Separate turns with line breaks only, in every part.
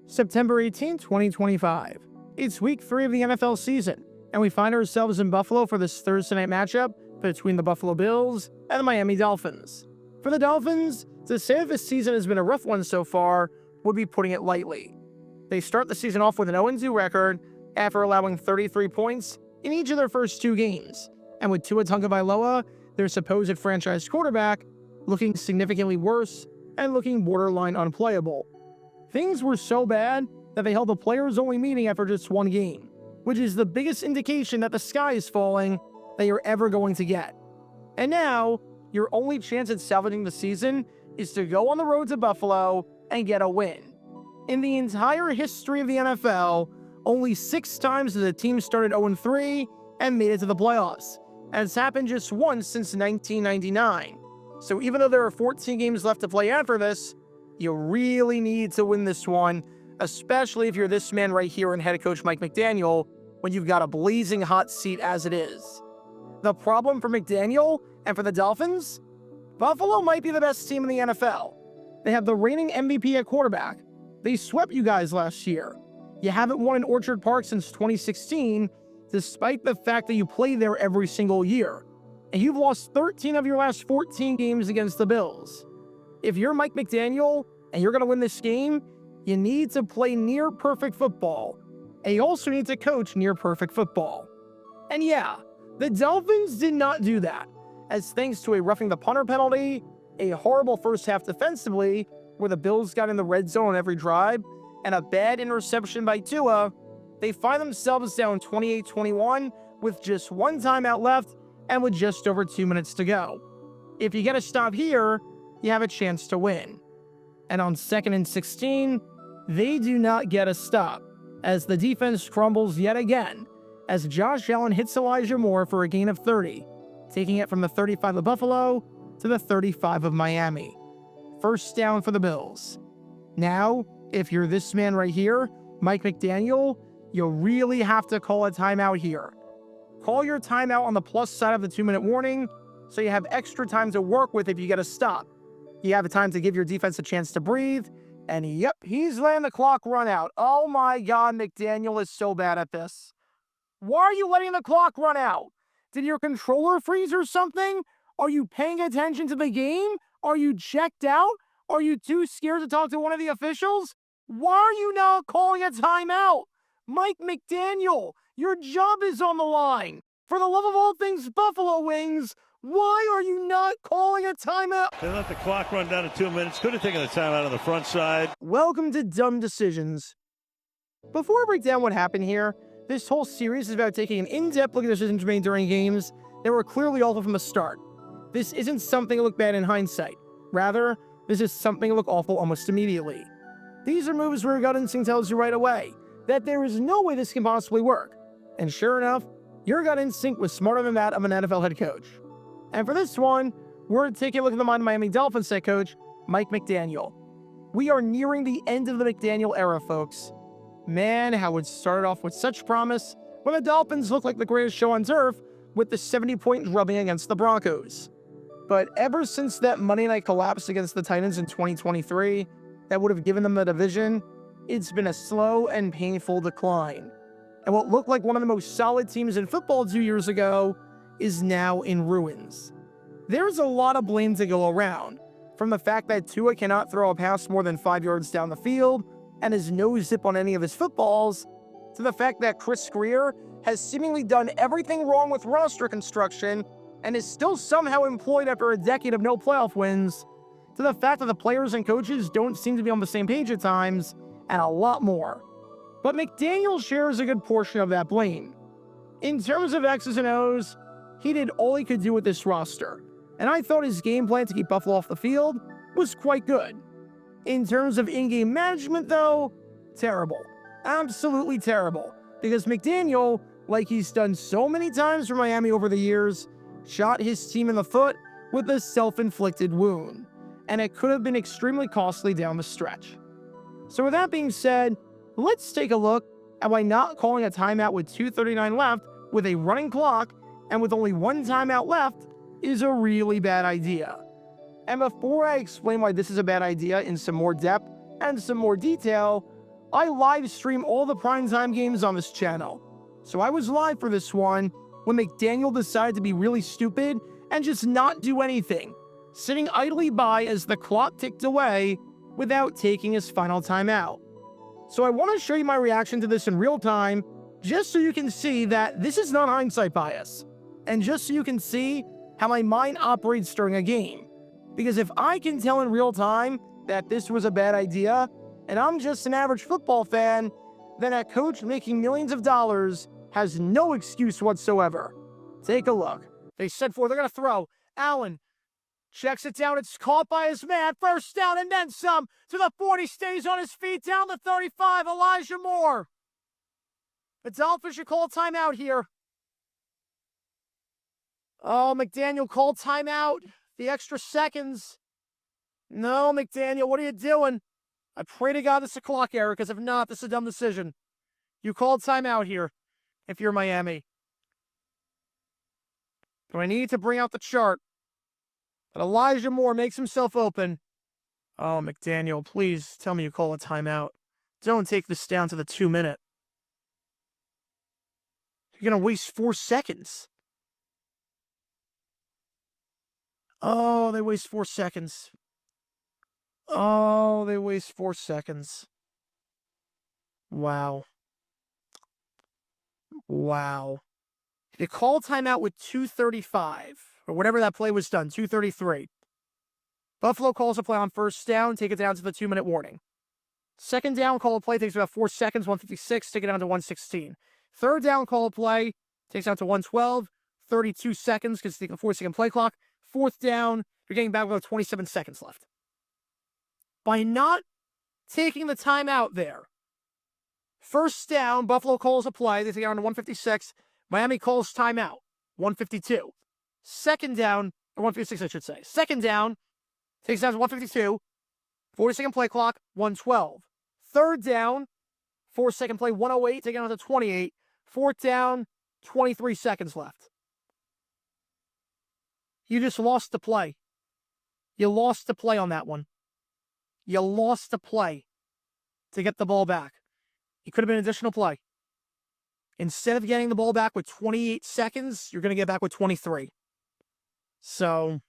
September 18, 2025. It's week 3 of the NFL season, and we find ourselves in Buffalo for this Thursday night matchup between the Buffalo Bills and the Miami Dolphins. For the Dolphins, to say that this season has been a rough one so far would be putting it lightly. They start the season off with an 0-2 record after allowing 33 points in each of their first 2 games, and with Tua Tagovailoa, their supposed franchise quarterback, looking significantly worse and looking borderline unplayable. Things were so bad that they held a players-only meeting after just 1 game, which is the biggest indication that the sky is falling that you're ever going to get. And now, your only chance at salvaging the season is to go on the road to Buffalo and get a win. In the entire history of the NFL, only 6 times has a team started 0-3 and made it to the playoffs, and it's happened just once since 1999. So even though there are 14 games left to play after this, you really need to win this one, especially if you're this man right here and head coach Mike McDaniel, when you've got a blazing hot seat as it is. The problem for McDaniel and for the Dolphins? Buffalo might be the best team in the NFL. They have the reigning MVP at quarterback. They swept you guys last year. You haven't won in Orchard Park since 2016, despite the fact that you play there every single year. And you've lost 13 of your last 14 games against the Bills. If you're Mike McDaniel and you're going to win this game, you need to play near-perfect football. And you also need to coach near-perfect football. And yeah, the Dolphins did not do that, as thanks to a roughing the punter penalty, a horrible first half defensively, where the Bills got in the red zone on every drive, and a bad interception by Tua, they find themselves down 28-21 with just 1 timeout left and with just over 2 minutes to go. If you get a stop here, you have a chance to win. And on 2nd and 16, they do not get a stop, as the defense crumbles yet again, as Josh Allen hits Elijah Moore for a gain of 30, taking it from the 35 of Buffalo to the 35 of Miami. First down for the Bills. Now, if you're this man right here, Mike McDaniel, you really have to call a timeout here. Call your timeout on the plus side of the 2-minute warning, so you have extra time to work with if you get a stop. You have time to give your defense a chance to breathe, and yep, he's letting the clock run out. Oh my God, McDaniel is so bad at this. Why are you letting the clock run out? Did your controller freeze or something? Are you paying attention to the game? Are you checked out? Are you too scared to talk to one of the officials? Why are you not calling a timeout? Mike McDaniel, your job is on the line. For the love of all things Buffalo Wings, why are you not calling a timeout?
They let the clock run down to 2 minutes. Could have taken the timeout on the front side.
Welcome to Dumb Decisions. Before I break down what happened here, this whole series is about taking an in-depth look at decisions made during games that were clearly awful from the start. This isn't something to look bad in hindsight. Rather, this is something to look awful almost immediately. These are moves where your gut instinct tells you right away that there is no way this can possibly work. And sure enough, your gut instinct was smarter than that of an NFL head coach. And for this one, we're taking a look at the mind of Miami Dolphins head coach, Mike McDaniel. We are nearing the end of the McDaniel era, folks. Man, how it started off with such promise when the Dolphins looked like the greatest show on turf with the 70-point drubbing against the Broncos. But ever since that Monday night collapse against the Titans in 2023, that would have given them the division, it's been a slow and painful decline. And what looked like one of the most solid teams in football 2 years ago is now in ruins. There's a lot of blame to go around, from the fact that Tua cannot throw a pass more than 5 yards down the field and has no zip on any of his footballs, to the fact that Chris Greer has seemingly done everything wrong with roster construction and is still somehow employed after a decade of no playoff wins, to the fact that the players and coaches don't seem to be on the same page at times, and a lot more. But McDaniel shares a good portion of that blame. In terms of X's and O's, he did all he could do with this roster, and I thought his game plan to keep Buffalo off the field was quite good. In terms of in-game management, though, terrible. Absolutely terrible. Because McDaniel, like he's done so many times for Miami over the years, shot his team in the foot with a self-inflicted wound, and it could have been extremely costly down the stretch. So with that being said, let's take a look at why not calling a timeout with 2:39 left with a running clock and with only 1 timeout left is a really bad idea. And before I explain why this is a bad idea in some more depth and some more detail, I live stream all the primetime games on this channel. So I was live for this one when McDaniel decided to be really stupid and just not do anything, sitting idly by as the clock ticked away without taking his final timeout. So I want to show you my reaction to this in real time, just so you can see that this is not hindsight bias, and just so you can see how my mind operates during a game. Because if I can tell in real time that this was a bad idea, and I'm just an average football fan, then a coach making millions of dollars has no excuse whatsoever. Take a look. They set forward, they're going to throw. Allen checks it down, it's caught by his man, first down and then some, to the 40, stays on his feet, down the 35, Elijah Moore. The Dolphins should call timeout here. Oh, McDaniel called timeout. The extra seconds. No, McDaniel, what are you doing? I pray to God this is a clock error, because if not, this is a dumb decision. You called timeout here, if you're Miami. Do I need to bring out the chart? But Elijah Moore makes himself open. Oh, McDaniel, please tell me you call a timeout. Don't take this down to the 2-minute. You're going to waste 4 seconds. Oh, they waste 4 seconds. Oh, they waste 4 seconds. Wow. Wow. They call timeout with 2:35, or whatever that play was done, 2:33. Buffalo calls a play on first down, take it down to the 2-minute warning. Second down, call a play, takes about 4 seconds, 1:56, take it down to 1:16. Third down, call a play, takes down to 1:12, 32 seconds, because it's a 4-second play clock. Fourth down, you're getting back with 27 seconds left. By not taking the timeout there, first down, Buffalo calls a play, they take it down to 1:56. Miami calls timeout, 1:52. Second down, or 1:56, I should say. Second down, takes down to 1:52. 40-second play clock, 1:12. Third down, 4-second play, 1:08, taking down to 28. Fourth down, 23 seconds left. You just lost the play. You lost the play on that one. You lost the play to get the ball back. It could have been an additional play. Instead of getting the ball back with 28 seconds, you're going to get back with 23. So,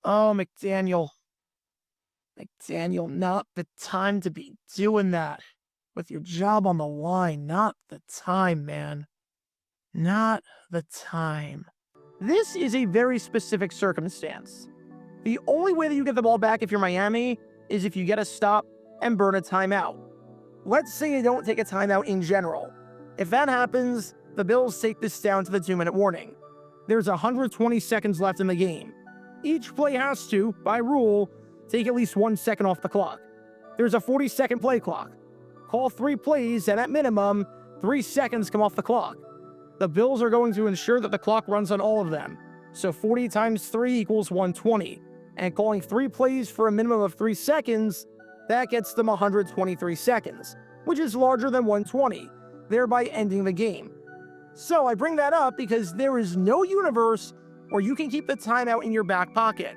oh, McDaniel. McDaniel, not the time to be doing that with your job on the line. Not the time, man. Not the time. This is a very specific circumstance. The only way that you get the ball back if you're Miami is if you get a stop and burn a timeout. Let's say you don't take a timeout in general. If that happens, the Bills take this down to the 2-minute warning. There's 120 seconds left in the game. Each play has to, by rule, take at least 1 second off the clock. There's a 40-second play clock. Call 3 plays, and at minimum, 3 seconds come off the clock. The Bills are going to ensure that the clock runs on all of them. So 40 times 3 equals 120. And calling 3 plays for a minimum of 3 seconds, that gets them 123 seconds, which is larger than 120, thereby ending the game. So I bring that up because there is no universe where you can keep the timeout in your back pocket.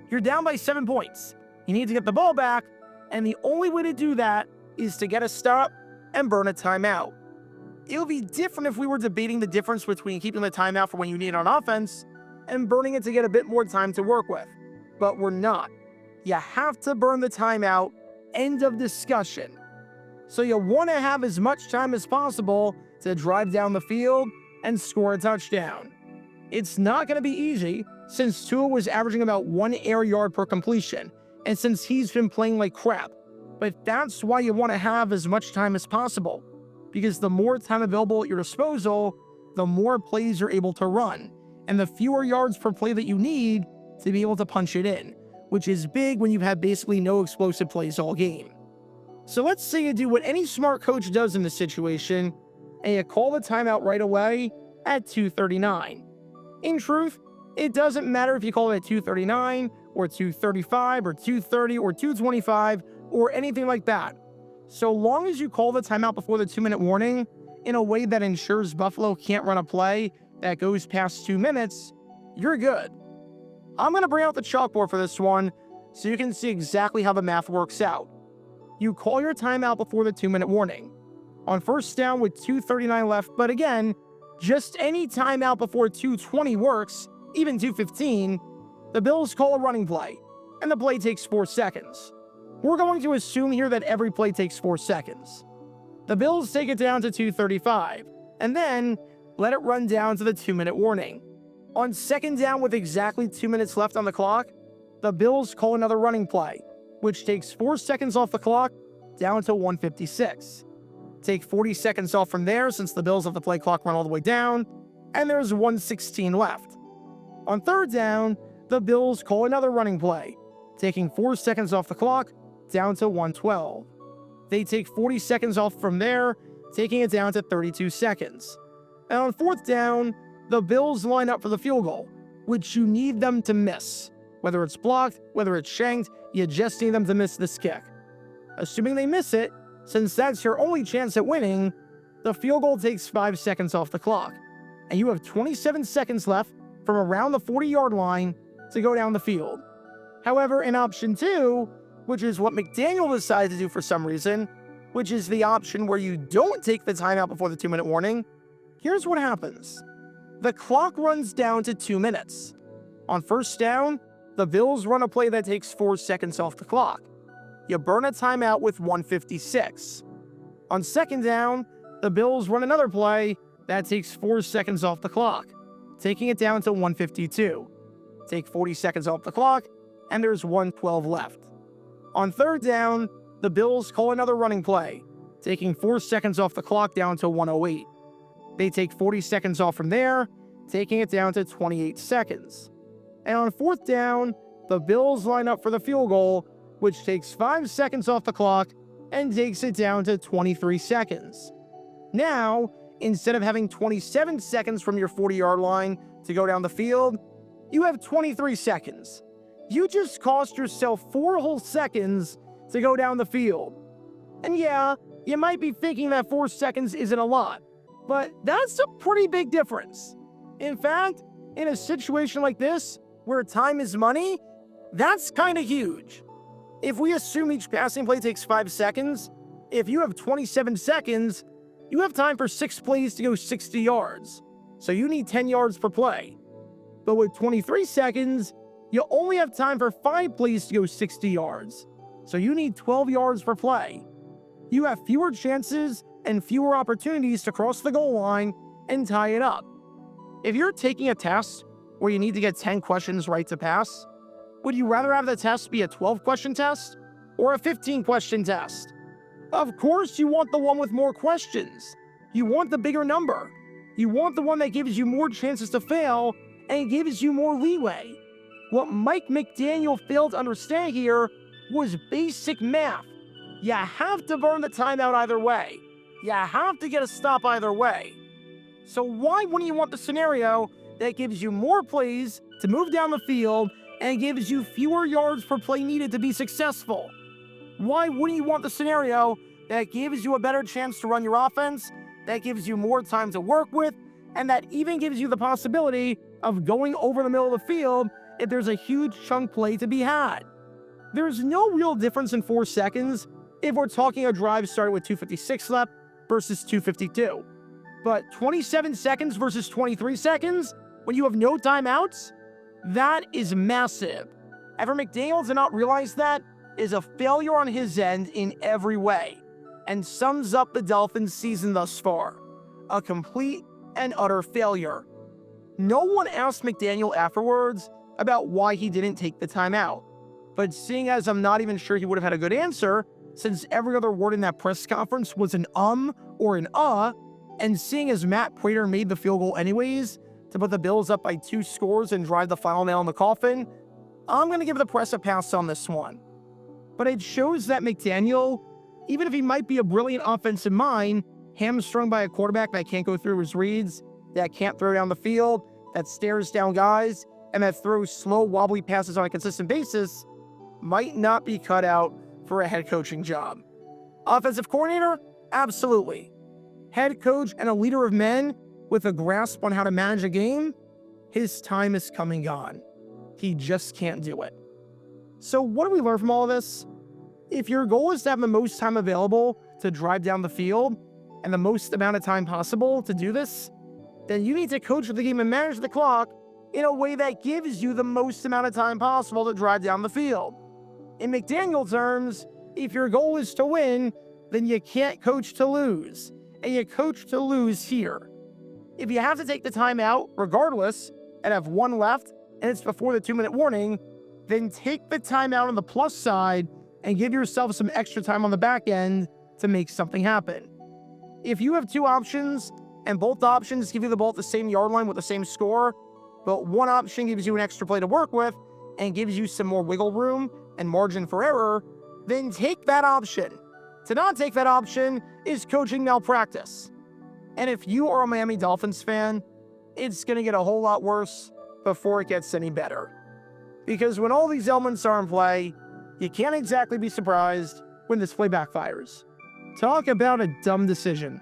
You're down by 7 points. You need to get the ball back, and the only way to do that is to get a stop and burn a timeout. It would be different if we were debating the difference between keeping the timeout for when you need it on offense and burning it to get a bit more time to work with. But we're not. You have to burn the timeout. End of discussion. So you want to have as much time as possible to drive down the field and score a touchdown. It's not going to be easy since Tua was averaging about 1 air yard per completion, and since he's been playing like crap. But that's why you want to have as much time as possible, because the more time available at your disposal, the more plays you're able to run, and the fewer yards per play that you need to be able to punch it in, which is big when you've had basically no explosive plays all game. So let's say you do what any smart coach does in this situation, and you call the timeout right away at 2:39. In truth, it doesn't matter if you call it at 2:39 or 2:35 or 2:30 or 2:25 or anything like that. So long as you call the timeout before the 2-minute warning in a way that ensures Buffalo can't run a play that goes past 2 minutes, you're good. I'm going to bring out the chalkboard for this one so you can see exactly how the math works out. you call your timeout before the 2-minute warning. On first down with 2:39 left, but again, just any timeout before 2:20 works, even 2:15, the Bills call a running play, and the play takes 4 seconds. We're going to assume here that every play takes 4 seconds. The Bills take it down to 2:35, and then let it run down to the 2-minute warning. On second down with exactly 2 minutes left on the clock, the Bills call another running play, which takes 4 seconds off the clock down to 1:56. Take 40 seconds off from there since the Bills have the play clock run all the way down, and there's 1:16 left. On third down, the Bills call another running play, taking 4 seconds off the clock down to 1:12. They take 40 seconds off from there, taking it down to 32 seconds. And on fourth down, the Bills line up for the field goal, which you need them to miss. Whether it's blocked, whether it's shanked, you just need them to miss this kick. Assuming they miss it, since that's your only chance at winning, the field goal takes 5 seconds off the clock, and you have 27 seconds left from around the 40-yard line to go down the field. However, in option 2, which is what McDaniel decided to do for some reason, which is the option where you don't take the timeout before the 2-minute warning, here's what happens. The clock runs down to 2 minutes. On first down, the Bills run a play that takes 4 seconds off the clock. You burn a timeout with 1:56. On second down, the Bills run another play that takes 4 seconds off the clock, taking it down to 1:52. Take 40 seconds off the clock, and there's 1:12 left. On third down, the Bills call another running play, taking 4 seconds off the clock down to 1:08. They take 40 seconds off from there, taking it down to 28 seconds. And on fourth down, the Bills line up for the field goal, which takes 5 seconds off the clock and takes it down to 23 seconds. Now, instead of having 27 seconds from your 40-yard line to go down the field, you have 23 seconds. You just cost yourself 4 whole seconds to go down the field. And yeah, you might be thinking that 4 seconds isn't a lot, but that's a pretty big difference. In fact, in a situation like this, where time is money, that's kind of huge. If we assume each passing play takes 5 seconds, if you have 27 seconds, you have time for 6 plays to go 60 yards. So you need 10 yards per play. But with 23 seconds, you only have time for 5 plays to go 60 yards. So you need 12 yards per play. You have fewer chances and fewer opportunities to cross the goal line and tie it up. If you're taking a test where you need to get 10 questions right to pass, would you rather have the test be a 12-question test or a 15-question test? Of course, you want the one with more questions. You want the bigger number. You want the one that gives you more chances to fail and gives you more leeway. What Mike McDaniel failed to understand here was basic math. You have to burn the timeout either way. You have to get a stop either way. So why wouldn't you want the scenario that gives you more plays to move down the field and gives you fewer yards per play needed to be successful? Why wouldn't you want the scenario that gives you a better chance to run your offense, that gives you more time to work with, and that even gives you the possibility of going over the middle of the field if there's a huge chunk play to be had? There's no real difference in 4 seconds if we're talking a drive started with 2:56 left versus 2:52. But 27 seconds versus 23 seconds when you have no timeouts? That is massive. And for McDaniel to not realize that is a failure on his end in every way, and sums up the Dolphins' season thus far. A complete and utter failure. No one asked McDaniel afterwards about why he didn't take the timeout, but seeing as I'm not even sure he would have had a good answer, since every other word in that press conference was an or an and seeing as Matt Prater made the field goal anyways to put the Bills up by 2 scores and drive the final nail in the coffin, I'm going to give the press a pass on this one. But it shows that McDaniel, even if he might be a brilliant offensive mind, hamstrung by a quarterback that can't go through his reads, that can't throw down the field, that stares down guys, and that throws slow, wobbly passes on a consistent basis, might not be cut out for a head coaching job. Offensive coordinator? Absolutely. Head coach and a leader of men with a grasp on how to manage a game? His time is coming on. He just can't do it. So what do we learn from all of this? If your goal is to have the most time available to drive down the field and the most amount of time possible to do this, then you need to coach the game and manage the clock in a way that gives you the most amount of time possible to drive down the field. In McDaniel terms, if your goal is to win, then you can't coach to lose, and you coach to lose here. If you have to take the timeout regardless and have one left and it's before the 2-minute warning, then take the timeout on the plus side and give yourself some extra time on the back end to make something happen. If you have two options and both options give you the ball at the same yard line with the same score, but one option gives you an extra play to work with and gives you some more wiggle room and margin for error, then take that option. To not take that option is coaching malpractice. And if you are a Miami Dolphins fan, it's going to get a whole lot worse before it gets any better. Because when all these elements are in play, you can't exactly be surprised when this play backfires. Talk about a dumb decision.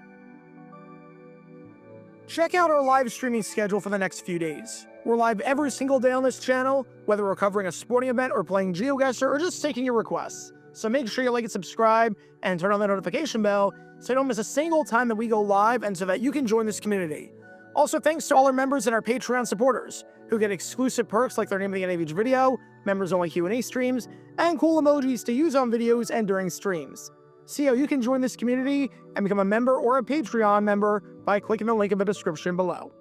Check out our live streaming schedule for the next few days. We're live every single day on this channel, whether we're covering a sporting event or playing GeoGuessr or just taking your requests. So make sure you like and subscribe and turn on the notification bell so you don't miss a single time that we go live and so that you can join this community. Also, thanks to all our members and our Patreon supporters who get exclusive perks like their name of the end of each video, members-only Q&A streams, and cool emojis to use on videos and during streams. See how you can join this community and become a member or a Patreon member by clicking the link in the description below.